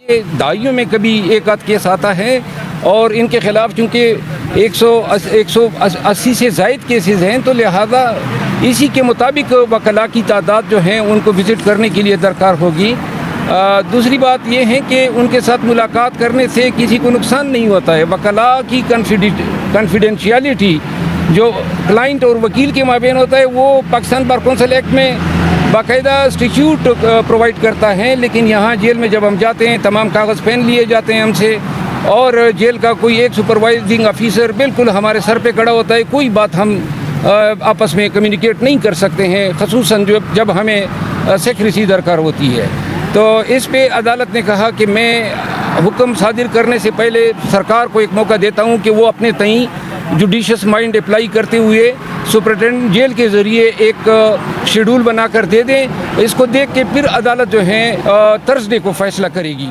دہائیوں میں کبھی ایک آدھ کیس آتا ہے اور ان کے خلاف چونکہ 180 سے زائد کیسز ہیں تو لہذا اسی کے مطابق وکلاء کی تعداد جو ہیں ان کو وزٹ کرنے کے لیے درکار ہوگی۔ دوسری بات یہ ہے کہ ان کے ساتھ ملاقات کرنے سے کسی کو نقصان نہیں ہوتا ہے۔ وکلاء کی کنفیڈینشیلٹی جو کلائنٹ اور وکیل کے مابین ہوتا ہے وہ پاکستان بار کونسل ایکٹ میں باقاعدہ اسٹیچیوٹ پرووائڈ کرتا ہے، لیکن یہاں جیل میں جب ہم جاتے ہیں تمام کاغذ پین لیے جاتے ہیں ہم سے، اور جیل کا کوئی ایک سپروائزنگ آفیسر بالکل ہمارے سر پہ کھڑا ہوتا ہے، کوئی بات ہم آپس میں کمیونیکیٹ نہیں کر سکتے ہیں، خصوصاً جب ہمیں سیکریسی درکار ہوتی ہے۔ تو اس پہ عدالت نے کہا کہ میں حکم صادر کرنے سے پہلے سرکار کو ایک موقع دیتا ہوں کہ وہ اپنے تئیں جوڈیشس مائنڈ اپلائی کرتے ہوئے سپرنٹینڈنٹ جیل کے ذریعے ایک شیڈول بنا کر دے دیں۔ اس کو دیکھ کے پھر عدالت جو ہے تھرسڈے کو فیصلہ کرے گی۔